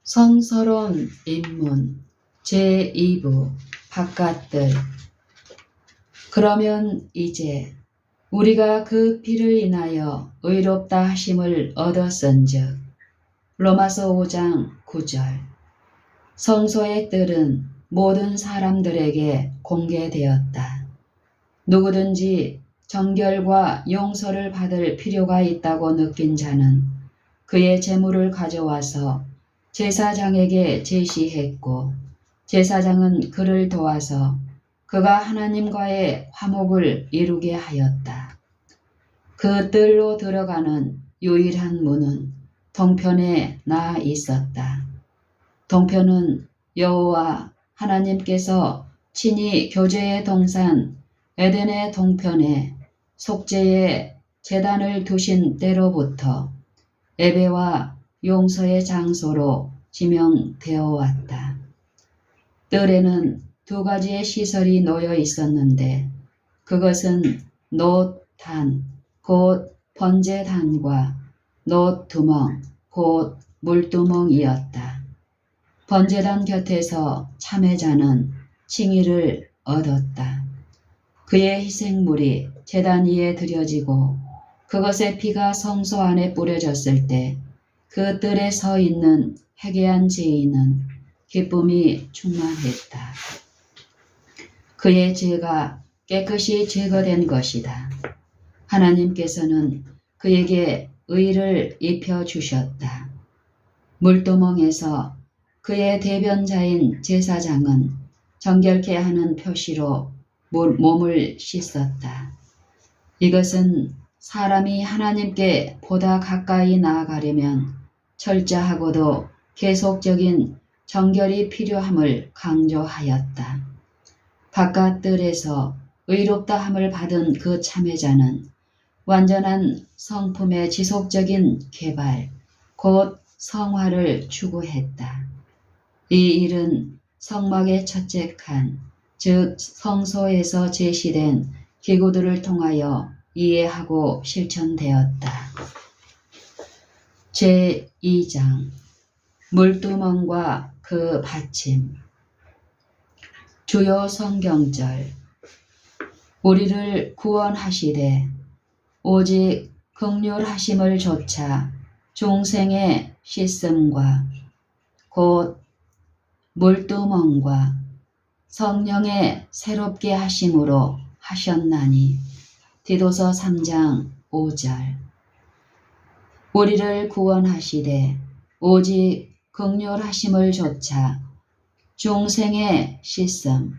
성서론 입문 제2부 바깥들. 그러면 이제 우리가 그 피를 인하여 의롭다 하심을 얻었은즉 로마서 5장 9절. 성소의 뜰은 모든 사람들에게 공개되었다. 누구든지 정결과 용서를 받을 필요가 있다고 느낀 자는 그의 제물을 가져와서 제사장에게 제시했고, 제사장은 그를 도와서 그가 하나님과의 화목을 이루게 하였다. 그 뜰로 들어가는 유일한 문은 동편에 나 있었다. 동편은 여호와 하나님께서 친히 교제의 동산 에덴의 동편에 속죄의 제단을 두신 때로부터 예배와 용서의 장소로 지명되어 왔다. 뜰에는 두 가지의 시설이 놓여 있었는데 그것은 놋단, 곧 번제단과 놋두멍, 곧 물두멍이었다. 번제단 곁에서 참회자는 칭의를 얻었다. 그의 희생물이 제단 위에 드려지고 그것의 피가 성소 안에 뿌려졌을 때 그 뜰에 서 있는 회개한 죄인은 기쁨이 충만했다. 그의 죄가 깨끗이 제거된 것이다. 하나님께서는 그에게 의를 입혀주셨다. 물두멍에서 그의 대변자인 제사장은 정결케 하는 표시로 몸을 씻었다. 이것은 사람이 하나님께 보다 가까이 나아가려면 철저하고도 계속적인 정결이 필요함을 강조하였다. 바깥 뜰에서 의롭다함을 받은 그 참회자는 완전한 성품의 지속적인 개발, 곧 성화를 추구했다. 이 일은 성막의 첫째 칸, 즉 성소에서 제시된 기구들을 통하여 이해하고 실천되었다. 제2장 물두멍과 그 받침. 주요 성경절. 우리를 구원하시되 오직 긍휼하심을 조차 중생의 씻음과 곧 물두멍과 성령의 새롭게 하심으로 하셨나니. 디도서 3장 5절. 우리를 구원하시되 오직 긍휼하심을 조차 중생의 씻음,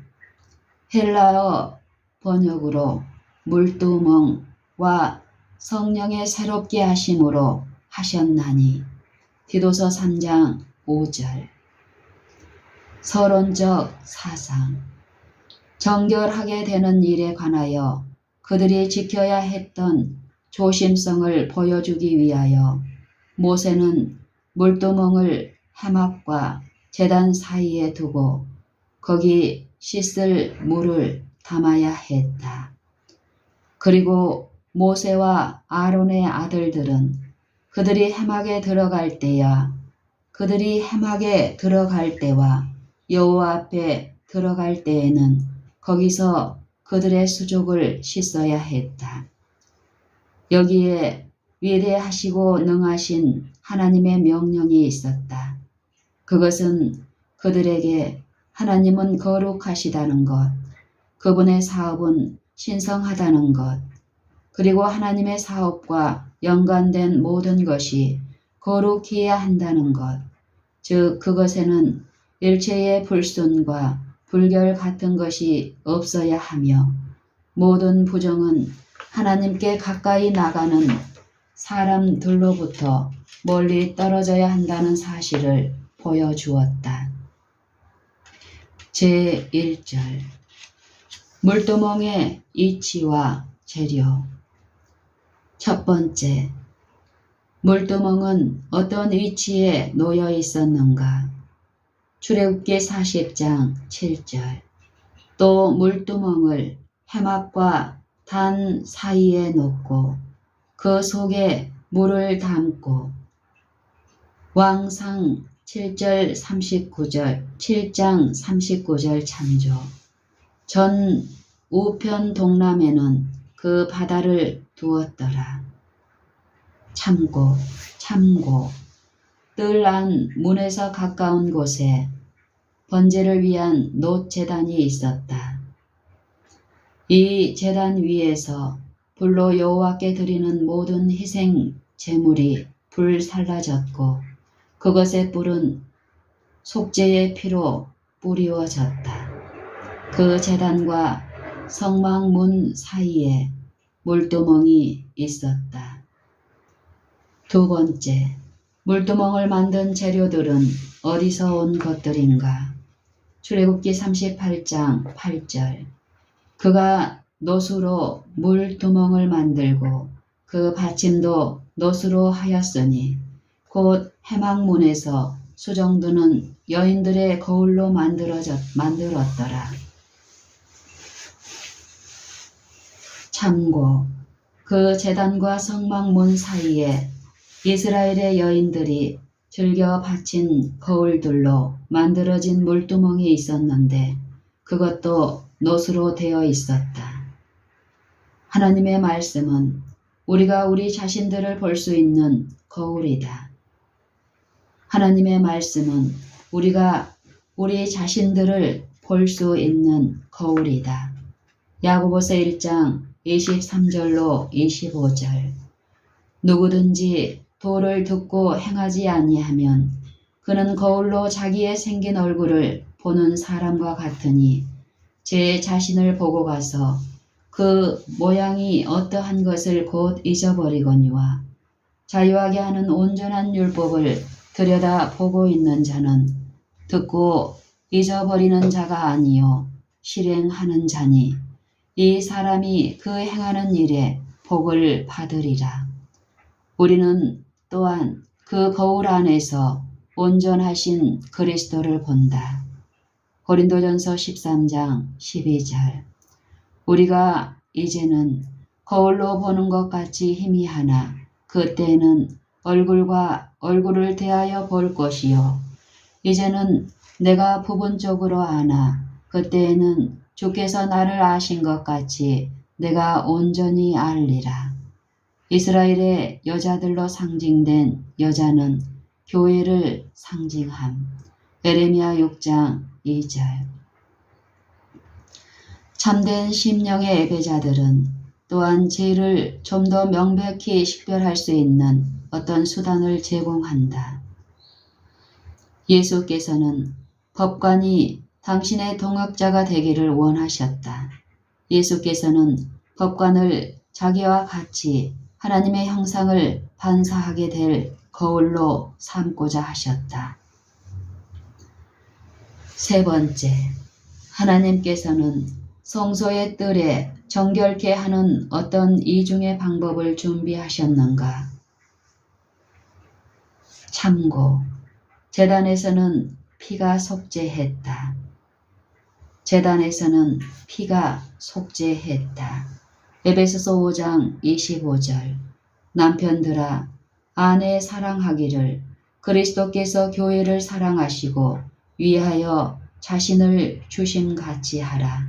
헬라어 번역으로 물두멍과 성령의 새롭게 하심으로 하셨나니. 디도서 3장 5절. 서론적 사상. 정결하게 되는 일에 관하여 그들이 지켜야 했던 조심성을 보여주기 위하여 모세는 물두멍을 해막과 제단 사이에 두고 거기 씻을 물을 담아야 했다. 그리고 모세와 아론의 아들들은 그들이 해막에 들어갈 때와 여호와 앞에 들어갈 때에는 거기서 그들의 수족을 씻어야 했다. 여기에 위대하시고 능하신 하나님의 명령이 있었다. 그것은 그들에게 하나님은 거룩하시다는 것, 그분의 사업은 신성하다는 것, 그리고 하나님의 사업과 연관된 모든 것이 거룩해야 한다는 것, 즉 그것에는 일체의 불순과 불결 같은 것이 없어야 하며 모든 부정은 하나님께 가까이 나가는 사람들로부터 멀리 떨어져야 한다는 사실을 보여주었다. 제1절 물두멍의 이치와 재료. 첫 번째, 물두멍은 어떤 위치에 놓여 있었는가? 출애굽기 40장 7절. 또 물두멍을 해막과 단 사이에 놓고 그 속에 물을 담고 왕상 7절 39절 7장 39절 참조. 전 우편 동남에는 그 바다를 두었더라. 참고 뜰 안 문에서 가까운 곳에 번제를 위한 놋 제단이 있었다. 이 제단 위에서 불로 여호와께 드리는 모든 희생 제물이 불살라졌고 그것의 뿔은 속죄의 피로 뿌리워졌다. 그 제단과 성막문 사이에 물두멍이 있었다. 두 번째, 물두멍을 만든 재료들은 어디서 온 것들인가? 출애굽기 38장 8절. 그가 놋으로 물두멍을 만들고 그 받침도 놋으로 하였으니 곧 해막문에서 수정두는 여인들의 거울로 만들었더라. 참고 그 제단과 성막문 사이에 이스라엘의 여인들이 즐겨 바친 거울들로 만들어진 물두멍이 있었는데 그것도 놋으로 되어 있었다. 하나님의 말씀은 우리가 우리 자신들을 볼 수 있는 거울이다. 하나님의 말씀은 우리가 우리 자신들을 볼 수 있는 거울이다. 야고보서 1장 23절로 25절. 누구든지 도를 듣고 행하지 아니하면 그는 거울로 자기의 생긴 얼굴을 보는 사람과 같으니 제 자신을 보고 가서 그 모양이 어떠한 것을 곧 잊어버리거니와 자유하게 하는 온전한 율법을 들여다 보고 있는 자는 듣고 잊어버리는 자가 아니요 실행하는 자니 이 사람이 그 행하는 일에 복을 받으리라. 우리는 또한 그 거울 안에서 온전하신 그리스도를 본다. 고린도전서 13장 12절. 우리가 이제는 거울로 보는 것 같이 희미하나 그때는 얼굴과 얼굴을 대하여 볼 것이요. 이제는 내가 부분적으로 아나 그때에는 주께서 나를 아신 것 같이 내가 온전히 알리라. 이스라엘의 여자들로 상징된 여자는 교회를 상징함. 에레미야 6장 2절. 참된 심령의 예배자들은 또한 죄를 좀 더 명백히 식별할 수 있는 어떤 수단을 제공한다. 예수께서는 법관이 당신의 동역자가 되기를 원하셨다. 예수께서는 법관을 자기와 같이 하나님의 형상을 반사하게 될 거울로 삼고자 하셨다. 세 번째, 하나님께서는 성소의 뜰에 정결케 하는 어떤 이중의 방법을 준비하셨는가? 참고, 제단에서는 피가 속죄했다. 제단에서는 피가 속죄했다. 에베소서 5장 25절. 남편들아, 아내 사랑하기를 그리스도께서 교회를 사랑하시고 위하여 자신을 주심같이 하라.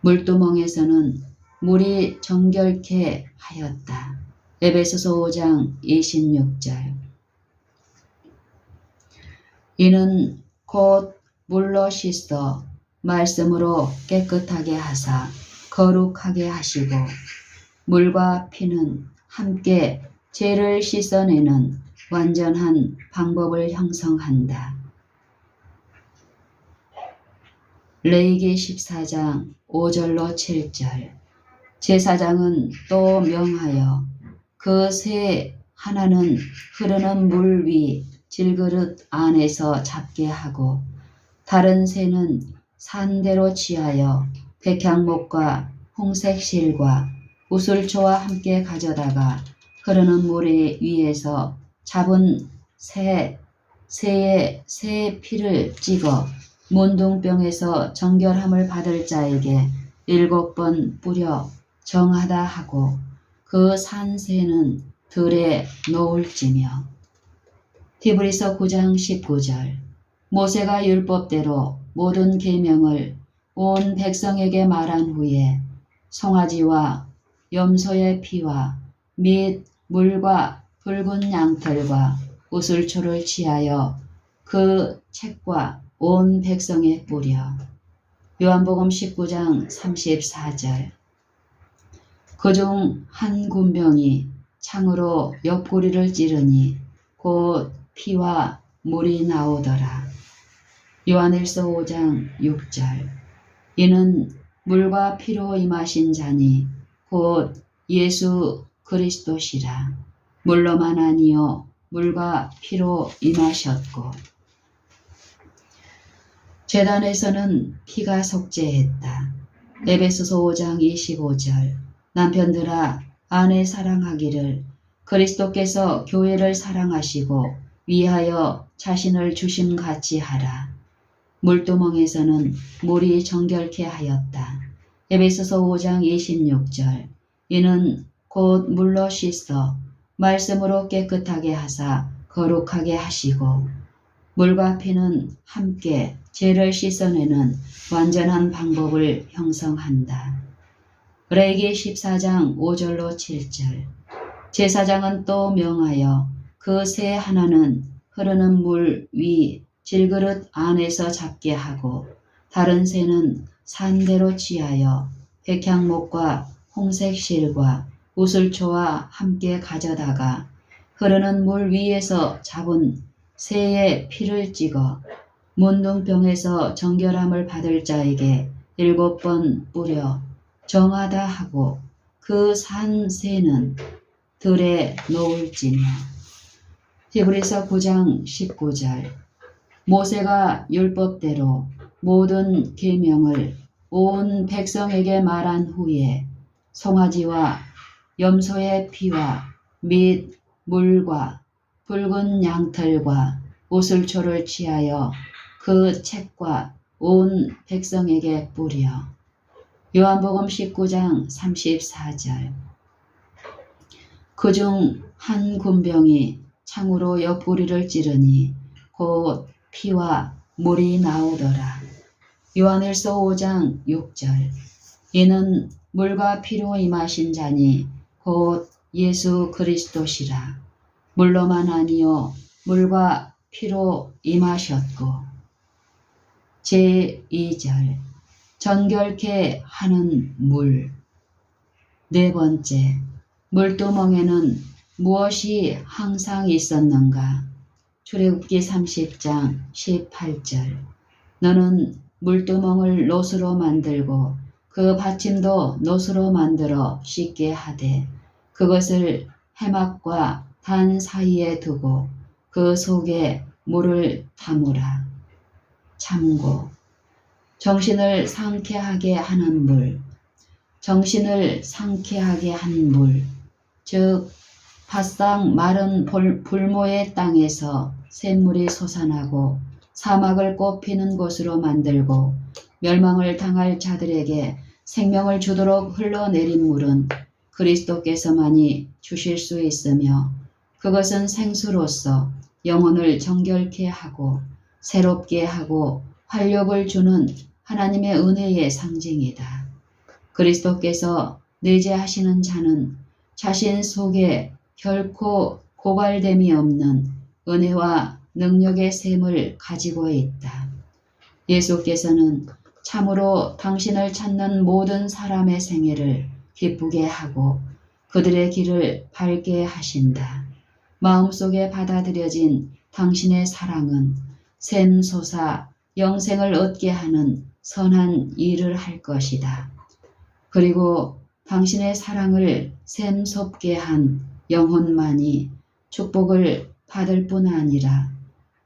물두멍에서는 물이 정결케 하였다. 에베소서 5장 26절. 이는 곧 물로 씻어 말씀으로 깨끗하게 하사 거룩하게 하시고 물과 피는 함께 죄를 씻어내는 완전한 방법을 형성한다. 레위기 14장 5절로 7절. 제사장은 또 명하여 그 새 하나는 흐르는 물 위 질그릇 안에서 잡게 하고 다른 새는 산대로 취하여 백향목과 홍색 실과 우슬초와 함께 가져다가 흐르는 물 위에서 잡은 새의 새 피를 찍어 문둥병에서 정결함을 받을 자에게 7번 뿌려 정하다 하고 그 산 새는 들에 놓을지며. 히브리서 9장 19절. 모세가 율법대로 모든 계명을 온 백성에게 말한 후에 송아지와 염소의 피와 및 물과 붉은 양털과 우슬초를 취하여 그 책과 온 백성에 뿌려. 요한복음 19장 34절. 그중 한 군병이 창으로 옆구리를 찌르니 곧 피와 물이 나오더라. 요한일서 5장 6절. 이는 물과 피로 임하신 자니 곧 예수 그리스도시라. 물로만 아니요 물과 피로 임하셨고. 제단에서는 피가 속죄했다. 에베소서 5장 25절. 남편들아 아내 사랑하기를 그리스도께서 교회를 사랑하시고 위하여 자신을 주심같이 하라. 물두멍에서는 물이 정결케 하였다. 에베소서 5장 26절. 이는 곧 물로 씻어 말씀으로 깨끗하게 하사 거룩하게 하시고. 물과 피는 함께 죄를 씻어내는 완전한 방법을 형성한다. 레위기 14장 5절로 7절. 제사장은 또 명하여 그 새 하나는 흐르는 물 위 질그릇 안에서 잡게 하고 다른 새는 산대로 취하여 백향목과 홍색 실과 우슬초와 함께 가져다가 흐르는 물 위에서 잡은 새의 피를 찍어 문둥병에서 정결함을 받을 자에게 7번 뿌려 정하다 하고 그 산 새는 들에 놓을지며. 히브리서 9장 19절. 모세가 율법대로 모든 계명을 온 백성에게 말한 후에 송아지와 염소의 피와 및 물과 붉은 양털과 우슬초를 취하여 그 책과 온 백성에게 뿌려. 요한복음 19장 34절. 그중 한 군병이 창으로 옆구리를 찌르니 곧 피와 물이 나오더라. 요한일서 5장 6절. 이는 물과 피로 임하신 자니 곧 예수 그리스도시라. 물로만 아니요 물과 피로 임하셨고. 제2절. 정결케 하는 물. 네 번째. 물두멍에는 무엇이 항상 있었는가? 출애굽기 30장 18절. 너는 물두멍을 놋으로 만들고 그 받침도 놋으로 만들어 씻게 하되 그것을 해막과 단 사이에 두고 그 속에 물을 담으라. 참고. 정신을 상쾌하게 하는 물. 정신을 상쾌하게 한 물. 즉 바싹 마른 불모의 땅에서 샘물이 솟아나고 사막을 꽃피는 곳으로 만들고 멸망을 당할 자들에게 생명을 주도록 흘러내린 물은 그리스도께서만이 주실 수 있으며 그것은 생수로서 영혼을 정결케 하고 새롭게 하고 활력을 주는 하나님의 은혜의 상징이다. 그리스도께서 내재하시는 자는 자신 속에 결코 고갈됨이 없는 은혜와 능력의 샘을 가지고 있다. 예수께서는 참으로 당신을 찾는 모든 사람의 생애를 기쁘게 하고 그들의 길을 밝게 하신다. 마음속에 받아들여진 당신의 사랑은 샘솟아 영생을 얻게 하는 선한 일을 할 것이다. 그리고 당신의 사랑을 샘솟게 한 영혼만이 축복을 받을 뿐 아니라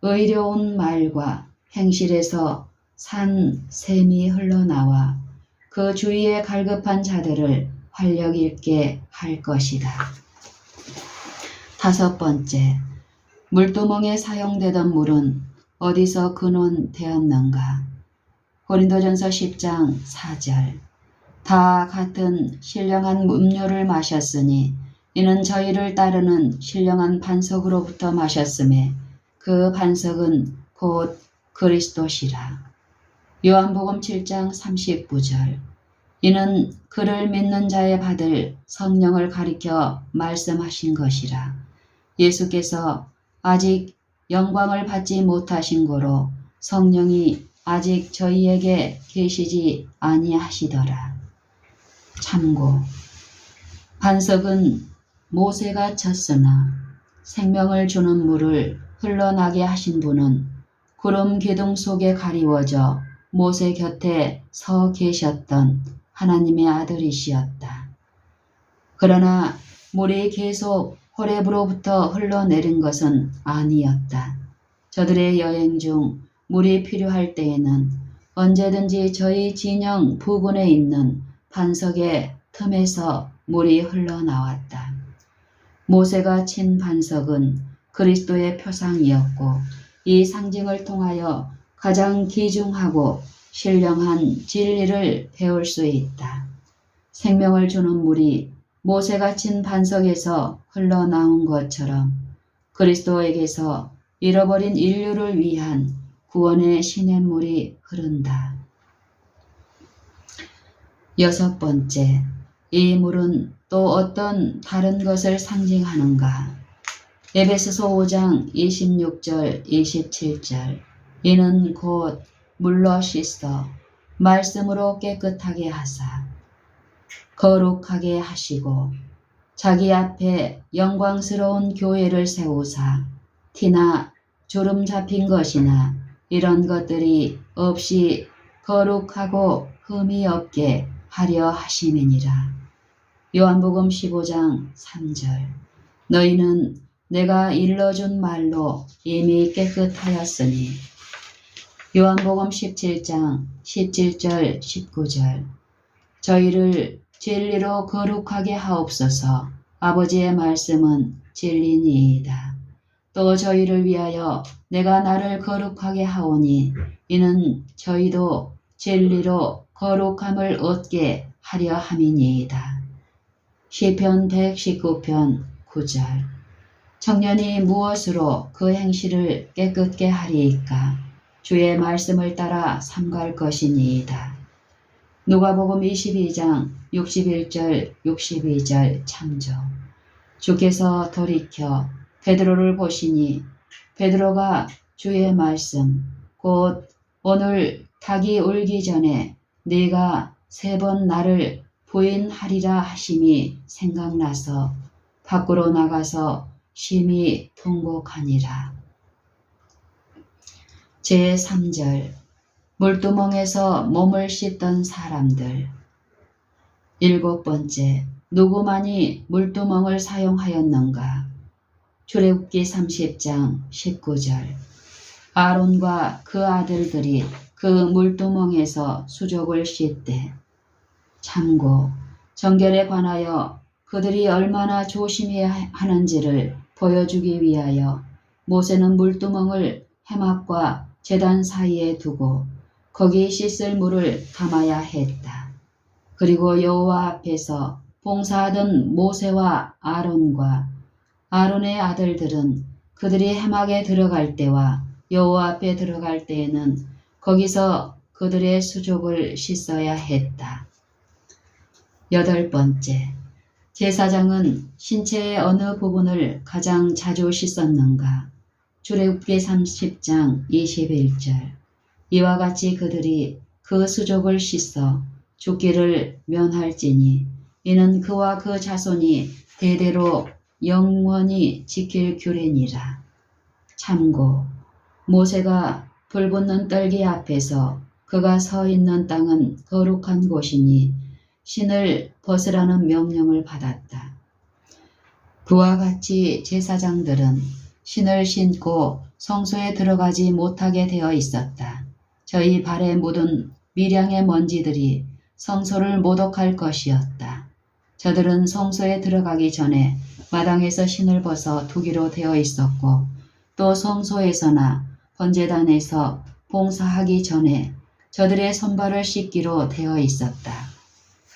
의로운 말과 행실에서 산 샘이 흘러나와 그 주위에 갈급한 자들을 활력 있게 할 것이다. 다섯 번째, 물두멍에 사용되던 물은 어디서 근원되었는가? 고린도전서 10장 4절. 다 같은 신령한 음료를 마셨으니 이는 저희를 따르는 신령한 반석으로부터 마셨음에 그 반석은 곧 그리스도시라. 요한복음 7장 39절. 이는 그를 믿는 자에 받을 성령을 가리켜 말씀하신 것이라. 예수께서 아직 영광을 받지 못하신 고로 성령이 아직 저희에게 계시지 아니하시더라. 참고. 반석은 모세가 쳤으나 생명을 주는 물을 흘러나게 하신 분은 구름 기둥 속에 가리워져 모세 곁에 서 계셨던 하나님의 아들이시었다. 그러나 물이 계속 호렙으로부터 흘러내린 것은 아니었다. 저들의 여행 중 물이 필요할 때에는 언제든지 저희 진영 부근에 있는 반석의 틈에서 물이 흘러나왔다. 모세가 친 반석은 그리스도의 표상이었고 이 상징을 통하여 가장 귀중하고 신령한 진리를 배울 수 있다. 생명을 주는 물이 모세가 친 반석에서 흘러나온 것처럼 그리스도에게서 잃어버린 인류를 위한 구원의 시냇물이 흐른다. 6번째, 이 물은 또 어떤 다른 것을 상징하는가? 에베소서 5장 26절 27절. 이는 곧 물로 씻어 말씀으로 깨끗하게 하사 거룩하게 하시고 자기 앞에 영광스러운 교회를 세우사 티나 주름 잡힌 것이나 이런 것들이 없이 거룩하고 흠이 없게 하려 하심이니라. 요한복음 15장 3절. 너희는 내가 일러준 말로 이미 깨끗하였으니. 요한복음 17장 17절 19절. 저희를 진리로 거룩하게 하옵소서. 아버지의 말씀은 진리니이다. 또 저희를 위하여 내가 나를 거룩하게 하오니 이는 저희도 진리로 거룩함을 얻게 하려 함이니이다. 시편 119편 9절. 청년이 무엇으로 그 행실을 깨끗게 하리이까? 주의 말씀을 따라 삼갈 것이니이다. 누가복음 22장 61절 62절 참조. 주께서 돌이켜 베드로를 보시니 베드로가 주의 말씀 곧 오늘 닭이 울기 전에 네가 3번 나를 부인하리라 하심이 생각나서 밖으로 나가서 심히 통곡하니라. 제3절. 물두멍에서 몸을 씻던 사람들. 7번째. 누구만이 물두멍을 사용하였는가? 출애굽기 30장 19절. 아론과 그 아들들이 그 물두멍에서 수족을 씻되. 참고. 정결에 관하여 그들이 얼마나 조심해야 하는지를 보여주기 위하여 모세는 물두멍을 해막과 제단 사이에 두고 거기 씻을 물을 담아야 했다. 그리고 여호와 앞에서 봉사하던 모세와 아론과 아론의 아들들은 그들이 해막에 들어갈 때와 여호와 앞에 들어갈 때에는 거기서 그들의 수족을 씻어야 했다. 8번째. 제사장은 신체의 어느 부분을 가장 자주 씻었는가? 출애굽기 30장 21절. 이와 같이 그들이 그 수족을 씻어 죽기를 면할지니 이는 그와 그 자손이 대대로 영원히 지킬 규례니라. 참고. 모세가 불붙는 떨기 앞에서 그가 서 있는 땅은 거룩한 곳이니 신을 벗으라는 명령을 받았다. 그와 같이 제사장들은 신을 신고 성소에 들어가지 못하게 되어 있었다. 저희 발에 묻은 미량의 먼지들이 성소를 모독할 것이었다. 저들은 성소에 들어가기 전에 마당에서 신을 벗어 두기로 되어 있었고 또 성소에서나 번제단에서 봉사하기 전에 저들의 손발을 씻기로 되어 있었다.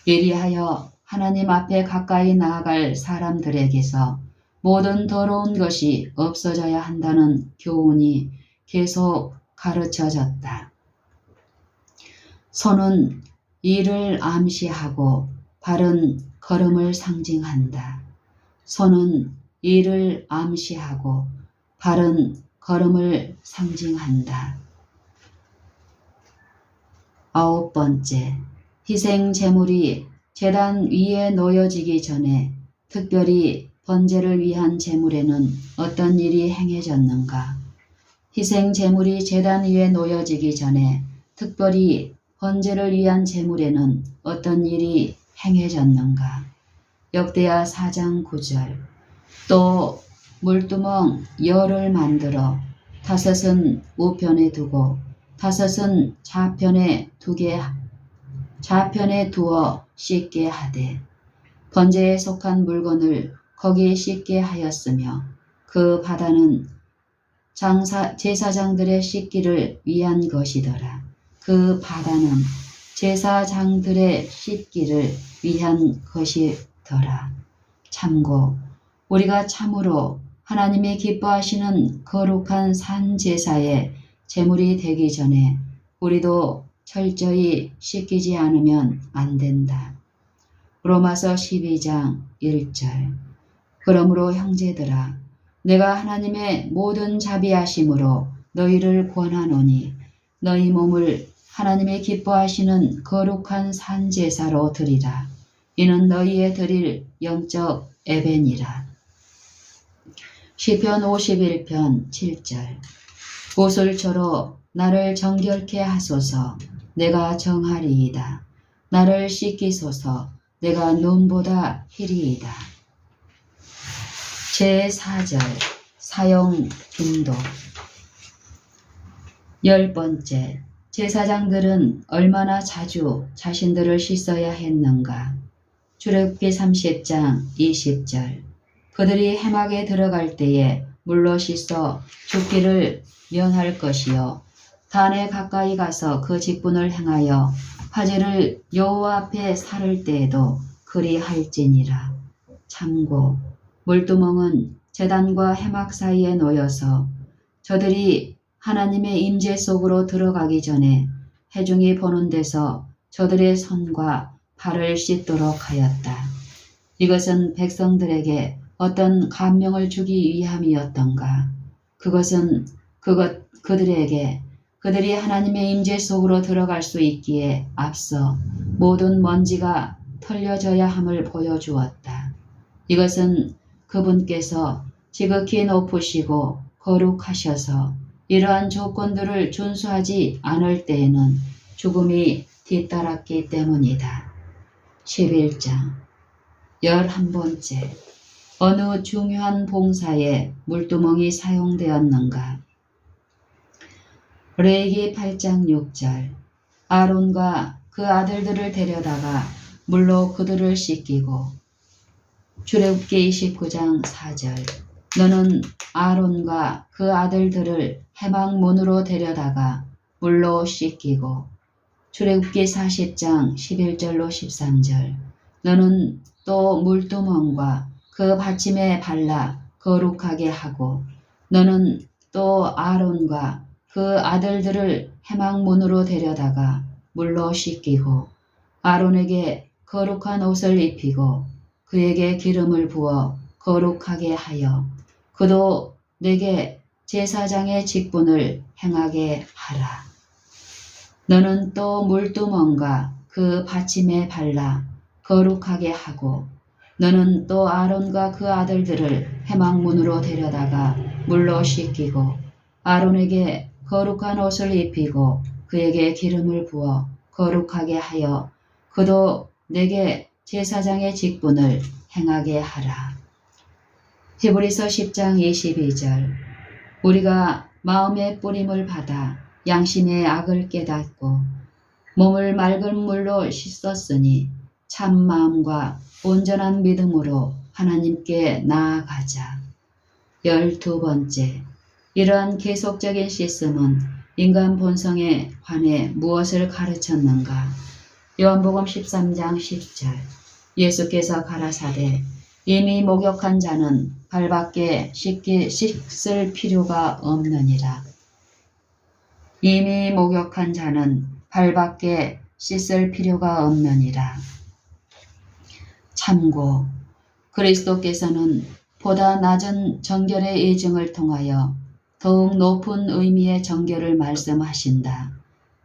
예리하여 하나님 앞에 가까이 나아갈 사람들에게서 모든 더러운 것이 없어져야 한다는 교훈이 계속 가르쳐졌다. 손은 일을 암시하고 바른 걸음을 상징한다. 손은 일을 암시하고 바른 걸음을 상징한다. 9번째, 희생 제물이 제단 위에 놓여지기 전에 특별히 번제를 위한 제물에는 어떤 일이 행해졌는가? 희생 제물이 제단 위에 놓여지기 전에 특별히 번제를 위한 제물에는 어떤 일이 행해졌는가? 역대하 4장 9절. 또 물두멍 10을 만들어 5은 우편에 두고 5은 좌편에 두어 씻게 하되 번제에 속한 물건을 거기에 씻게 하였으며 그 바다는 제사장들의 씻기를 위한 것이더라. 그 바다는 제사장들의 씻기를 위한 것이더라. 참고 우리가 참으로 하나님이 기뻐하시는 거룩한 산 제사의 제물이 되기 전에 우리도 철저히 씻기지 않으면 안 된다. 로마서 12장 1절. 그러므로 형제들아, 내가 하나님의 모든 자비하심으로 너희를 권하노니 너희 몸을 하나님의 기뻐하시는 거룩한 산 제사로 드리라. 이는 너희의 드릴 영적 예배니라. 시편 51편 7절. 구슬초로 나를 정결케 하소서. 내가 정하리이다. 나를 씻기소서. 내가 눈보다 희리이다. 제4절 사용 빈도. 10번째, 제사장들은 얼마나 자주 자신들을 씻어야 했는가? 출애굽기 30장 20절. 그들이 회막에 들어갈 때에 물로 씻어 죽기를 면할 것이요 단에 가까이 가서 그 직분을 행하여 화제를 여호와 앞에 살을 때에도 그리할지니라. 참고 물두멍은 제단과 회막 사이에 놓여서 저들이 하나님의 임재 속으로 들어가기 전에 회중이 보는 데서 저들의 손과 발을 씻도록 하였다. 이것은 백성들에게 어떤 감명을 주기 위함이었던가? 그것은 그들에게 그들이 하나님의 임재 속으로 들어갈 수 있기에 앞서 모든 먼지가 털려져야 함을 보여주었다. 이것은 그분께서 지극히 높으시고 거룩하셔서 이러한 조건들을 준수하지 않을 때에는 죽음이 뒤따랐기 때문이다. 11장 11번째. 어느 중요한 봉사에 물두멍이 사용되었는가? 레위기 8장 6절. 아론과 그 아들들을 데려다가 물로 그들을 씻기고. 출애굽기 29장 4절. 너는 아론과 그 아들들을 회막 문으로 데려다가 물로 씻기고. 출애굽기 40장 11절로 13절. 너는 또 물두멍과 그 받침에 발라 거룩하게 하고 너는 또 아론과 그 아들들을 회막 문으로 데려다가 물로 씻기고 아론에게 거룩한 옷을 입히고 그에게 기름을 부어 거룩하게 하여 그도 내게 제사장의 직분을 행하게 하라. 너는 또 물두멍과 그 받침에 발라 거룩하게 하고 너는 또 아론과 그 아들들을 회막 문으로 데려다가 물로 씻기고 아론에게 거룩한 옷을 입히고 그에게 기름을 부어 거룩하게 하여 그도 내게 제사장의 직분을 행하게 하라. 히브리서 10장 22절. 우리가 마음의 뿌림을 받아 양심의 악을 깨닫고 몸을 맑은 물로 씻었으니 참 마음과 온전한 믿음으로 하나님께 나아가자. 12번째. 이러한 계속적인 씻음은 인간 본성에 관해 무엇을 가르쳤는가? 요한복음 13장 10절. 예수께서 가라사대 이미 목욕한 자는 발밖에 씻을 필요가 없느니라. 이미 목욕한 자는 발밖에 씻을 필요가 없느니라. 참고 그리스도께서는 보다 낮은 정결의 예증을 통하여 더욱 높은 의미의 정결을 말씀하신다.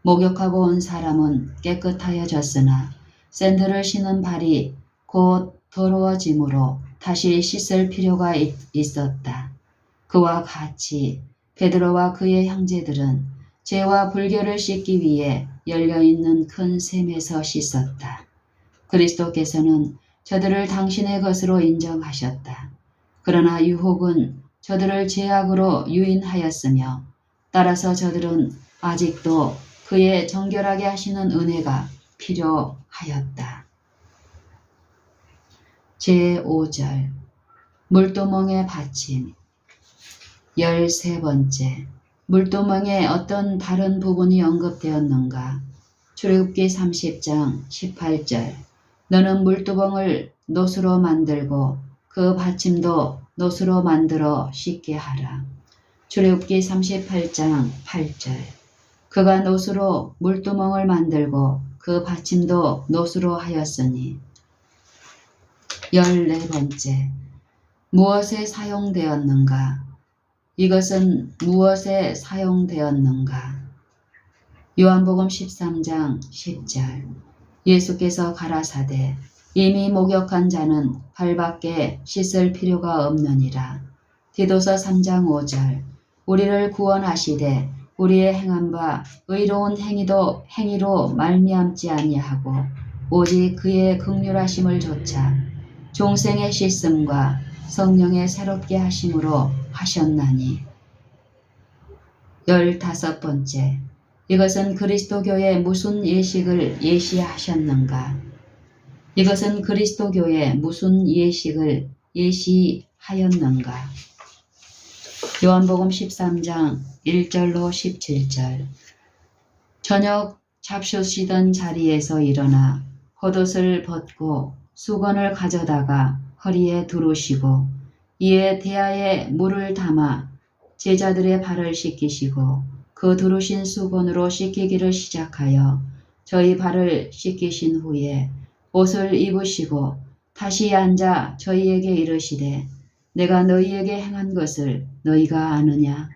목욕하고 온 사람은 깨끗하여졌으나 샌들을 신은 발이 곧 더러워짐으로 다시 씻을 필요가 있었다. 그와 같이 베드로와 그의 형제들은 죄와 불결을 씻기 위해 열려있는 큰 샘에서 씻었다. 그리스도께서는 저들을 당신의 것으로 인정하셨다. 그러나 유혹은 저들을 죄악으로 유인하였으며 따라서 저들은 아직도 그의 정결하게 하시는 은혜가 필요하였다. 제5절 물두멍의 받침 13번째 물두멍에 어떤 다른 부분이 언급되었는가? 출애굽기 30장 18절 너는 물두멍을 노수로 만들고 그 받침도 노수로 만들어 씻게 하라. 출애굽기 38장 8절 그가 노수로 물두멍을 만들고 그 받침도 노수로 하였으니 14번째 무엇에 사용되었는가? 이것은 무엇에 사용되었는가? 요한복음 13장 10절 예수께서 가라사대 이미 목욕한 자는 발밖에 씻을 필요가 없느니라. 디도서 3장 5절 우리를 구원하시되 우리의 행한 바 의로운 행위로 말미암지 아니하고 오직 그의 긍휼하심을 조차 종생의 씻음과 성령의 새롭게 하심으로 하셨나니. 15번째 이것은 그리스도교의 무슨 예식을 예시하셨는가? 이것은 그리스도교의 무슨 예식을 예시하였는가? 요한복음 13장 1절로 17절 저녁 잡수시던 자리에서 일어나 겉옷을 벗고 수건을 가져다가 허리에 두르시고 이에 대야에 물을 담아 제자들의 발을 씻기시고 그 두르신 수건으로 씻기기를 시작하여 저희 발을 씻기신 후에 옷을 입으시고 다시 앉아 저희에게 이르시되 내가 너희에게 행한 것을 너희가 아느냐?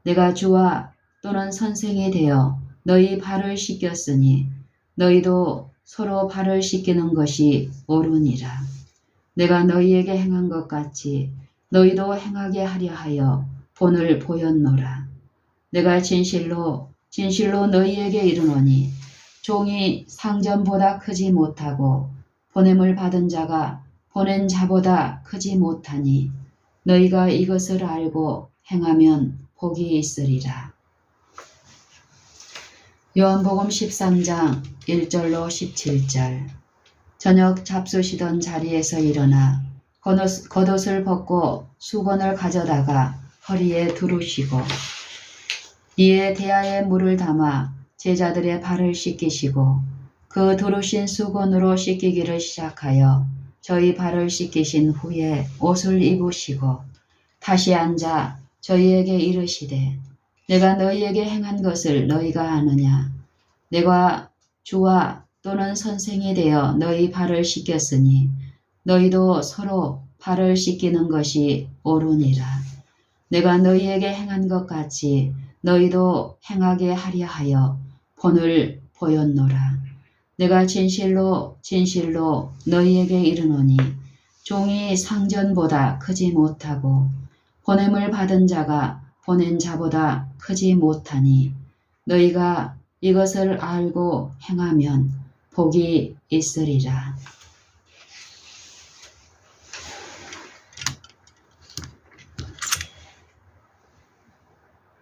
내가 주와 또는 선생이 되어 너희 발을 씻겼으니 너희도 서로 발을 씻기는 것이 옳으니라. 내가 너희에게 행한 것 같이 너희도 행하게 하려 하여 본을 보였노라. 내가 진실로 너희에게 이르노니 종이 상전보다 크지 못하고 보냄을 받은 자가 보낸 자보다 크지 못하니 너희가 이것을 알고 행하면 복이 있으리라. 요한복음 13장 1절로 17절 저녁 잡수시던 자리에서 일어나 겉옷을 벗고 수건을 가져다가 허리에 두르시고 이에 대야에 물을 담아 제자들의 발을 씻기시고 그 두르신 수건으로 씻기기를 시작하여 저희 발을 씻기신 후에 옷을 입으시고 다시 앉아 저희에게 이르시되 내가 너희에게 행한 것을 너희가 아느냐? 내가 주와 또는 선생이 되어 너희 발을 씻겼으니 너희도 서로 발을 씻기는 것이 옳으니라. 내가 너희에게 행한 것 같이 너희도 행하게 하려 하여 본을 보였노라. 내가 진실로 너희에게 이르노니 종이 상전보다 크지 못하고 보냄을 받은 자가 보낸 자보다 크지 못하니 너희가 이것을 알고 행하면 복이 있으리라.